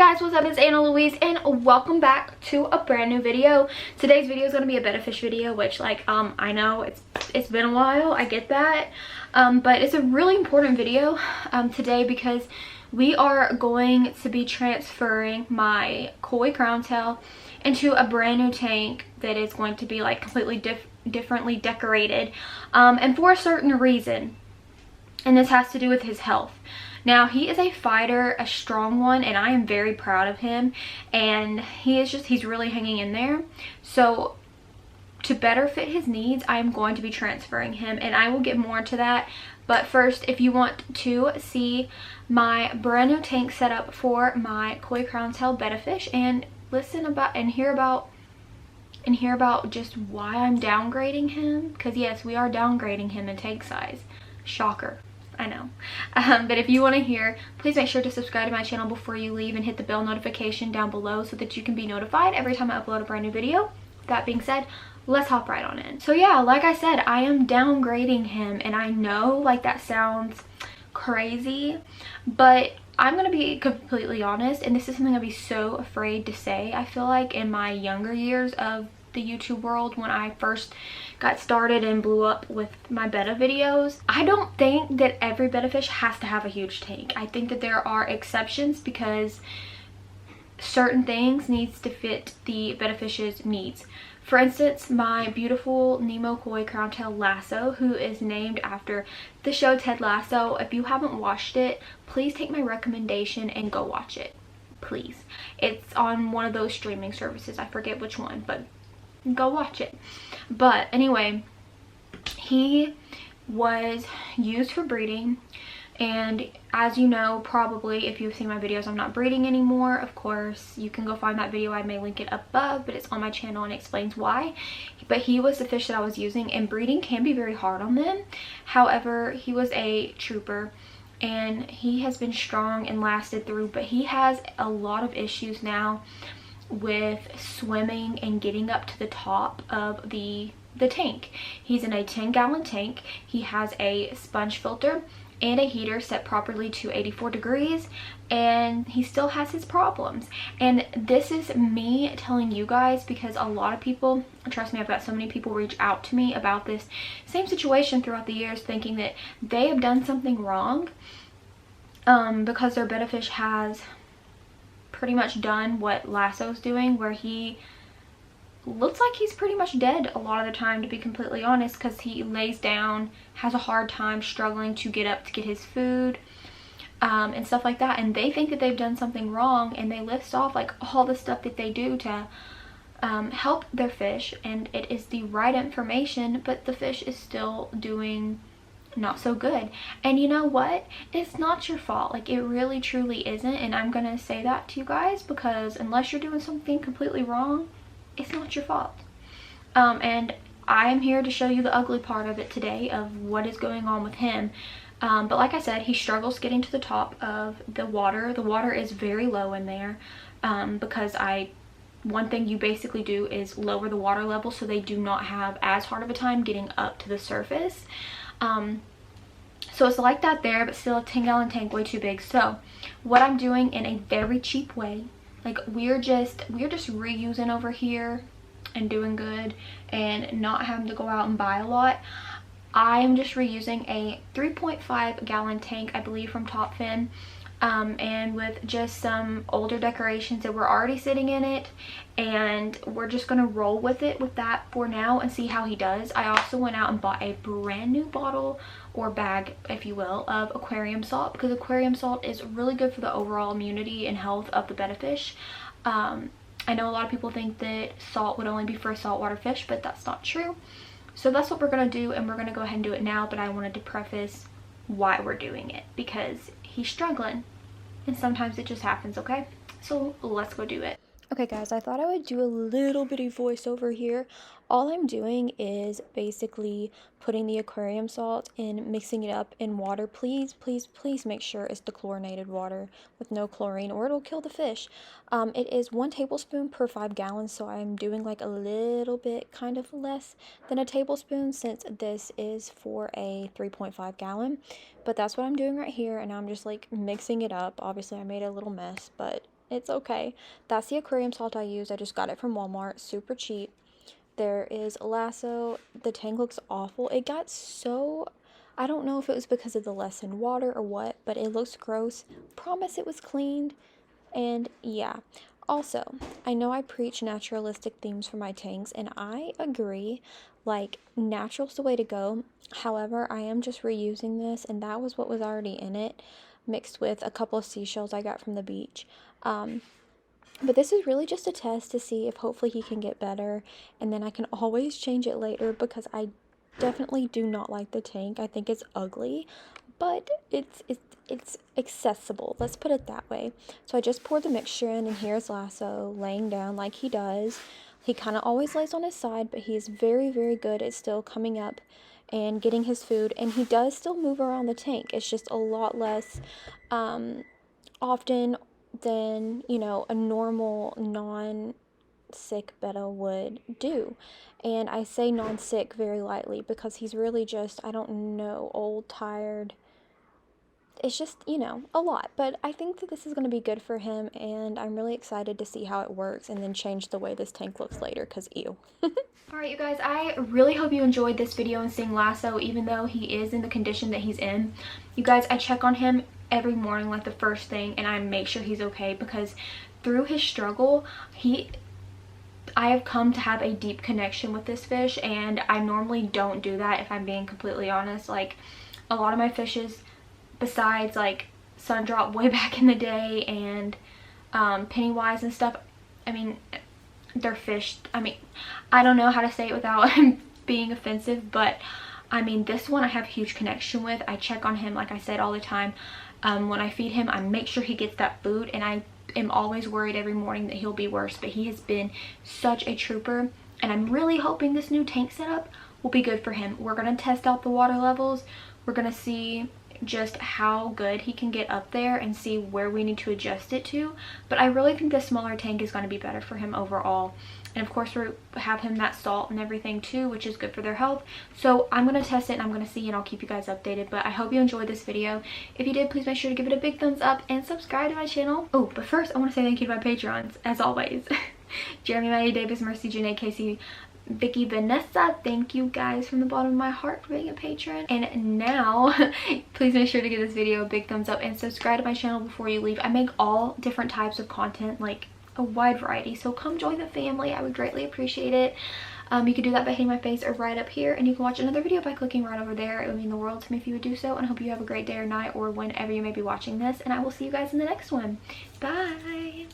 guys, what's up? It's ItsAnnaLouise and welcome back to a brand new video. Today's video is going to be a BETTA fish video, which I know it's been a while, I get that, but it's a really important video today because we are going to be transferring my koi crown tail into a brand new tank that is going to be like completely differently decorated, and for a certain reason, and this has to do with his health. Now, he is a fighter, a strong one, and I am very proud of him, and he's really hanging in there. So to better fit his needs, I am going to be transferring him, and I will get more into that. But first, if you want to see my brand new tank set up for my koi crown tail betta fish and listen about and hear about just why I'm downgrading him, because yes, we are downgrading him in tank size. Shocker, I know. But if you want to hear, please make sure to subscribe to my channel before you leave and hit the bell notification down below so that you can be notified every time I upload a brand new video. That being said, let's hop right on in. So yeah, like I said, I am downgrading him, and I know like that sounds crazy, but I'm gonna be completely honest, and this is something I'd be so afraid to say. I feel like in my younger years of the YouTube world, when I first got started and blew up with my betta videos, I don't think that every betta fish has to have a huge tank. I think that there are exceptions because certain things needs to fit the betta fish's needs. For instance, my beautiful Nemo koi crown tail Lasso, who is named after the show Ted Lasso. If you haven't watched it, please take my recommendation and go watch it, please. It's on one of those streaming services, I forget which one, but go watch it. But anyway, he was used for breeding, and as you know, probably if you've seen my videos, I'm not breeding anymore. Of course, you can go find that video. I may link it above, but it's on my channel and explains why. But he was the fish that I was using, and breeding can be very hard on them. However, he was a trooper, and he has been strong and lasted through, but he has a lot of issues now with swimming and getting up to the top of the tank. He's in a 10-gallon tank. He has a sponge filter and a heater set properly to 84 degrees, and he still has his problems. And this is me telling you guys because a lot of people, trust me, I've got so many people reach out to me about this same situation throughout the years, thinking that they have done something wrong because their betta fish has pretty much done what Lasso's doing, where he looks like he's pretty much dead a lot of the time, to be completely honest, because he lays down, has a hard time struggling to get up to get his food, and stuff like that. And they think that they've done something wrong, and they list off like all the stuff that they do to help their fish, and it is the right information, but the fish is still doing not so good. And you know what, it's not your fault. Like, it really truly isn't, and I'm gonna say that to you guys because unless you're doing something completely wrong, it's not your fault. And I'm here to show you the ugly part of it today, of what is going on with him. But like I said, he struggles getting to the top of the water. The water is very low in there, because one thing you basically do is lower the water level so they do not have as hard of a time getting up to the surface. So it's like that there, but still a 10-gallon tank, way too big. So what I'm doing in a very cheap way, like we're just reusing over here and doing good and not having to go out and buy a lot. I am just reusing a 3.5-gallon tank, I believe, from Top Fin, and with just some older decorations that were already sitting in it, and we're just gonna roll with it with that for now and see how he does. I also went out and bought a brand new bottle, or bag if you will, of aquarium salt, because aquarium salt is really good for the overall immunity and health of the betta fish. I know a lot of people think that salt would only be for saltwater fish, but that's not true. So that's what we're gonna do, and we're gonna go ahead and do it now. But I wanted to preface why we're doing it, because he's struggling and sometimes it just happens. Okay, so let's go do it. Okay guys, I thought I would do a little bitty voiceover here. All I'm doing is basically putting the aquarium salt and mixing it up in water. Please, please, please make sure it's the chlorinated water with no chlorine, or it'll kill the fish. It is 1 tablespoon per 5 gallons, so I'm doing like a little bit kind of less than a tablespoon since this is for a 3.5 gallon. But that's what I'm doing right here, and I'm just like mixing it up. Obviously I made a little mess, but It's okay. That's the aquarium salt I use. I just got it from Walmart. Super cheap. There is Lasso. The tank looks awful. It got so... I don't know if it was because of the less in water or what, but it looks gross. Promise it was cleaned. And yeah. Also, I know I preach naturalistic themes for my tanks, and I agree. Like, natural's the way to go. However, I am just reusing this, and that was what was already in it, mixed with a couple of seashells I got from the beach. But this is really just a test to see if hopefully he can get better, and then I can always change it later because I definitely do not like the tank. I think it's ugly, but it's accessible. Let's put it that way. So I just poured the mixture in, and here's Lasso laying down like he does. He kind of always lays on his side, but he is very, very good at still coming up and getting his food, and he does still move around the tank. It's just a lot less often than, you know, a normal non-sick Betta would do. And I say non-sick very lightly because he's really just, I don't know, old, tired. It's just, you know, a lot. But I think that this is going to be good for him, and I'm really excited to see how it works and then change the way this tank looks later because ew. Alright, you guys, I really hope you enjoyed this video and seeing Lasso, even though he is in the condition that he's in. You guys, I check on him every morning, like the first thing, and I make sure he's okay because through his struggle, I have come to have a deep connection with this fish, and I normally don't do that if I'm being completely honest. Like, a lot of my fishes, besides like Sundrop way back in the day and Pennywise and stuff, I mean, they're fished. I mean, I don't know how to say it without being offensive, but I mean, this one I have a huge connection with. I check on him, like I said, all the time. When I feed him, I make sure he gets that food, and I am always worried every morning that he'll be worse, but he has been such a trooper, and I'm really hoping this new tank setup will be good for him. We're going to test out the water levels. We're going to see just how good he can get up there and see where we need to adjust it to, but I really think the smaller tank is going to be better for him overall. And of course we have him that salt and everything too, which is good for their health. So I'm going to test it and I'm going to see, and I'll keep you guys updated. But I hope you enjoyed this video. If you did, please make sure to give it a big thumbs up and subscribe to my channel. Oh, but first I want to say thank you to my Patreons, as always. Jeremy, Maddie, Davis, Mercy, Janae, Casey, Vicky, Vanessa, thank you guys from the bottom of my heart for being a patron. And now please make sure to give this video a big thumbs up and subscribe to my channel before you leave. I make all different types of content, like a wide variety, so come join the family. I would greatly appreciate it. You can do that by hitting my face or right up here, and you can watch another video by clicking right over there. It would mean the world to me if you would do so, and I hope you have a great day or night or whenever you may be watching this, and I will see you guys in the next one. Bye.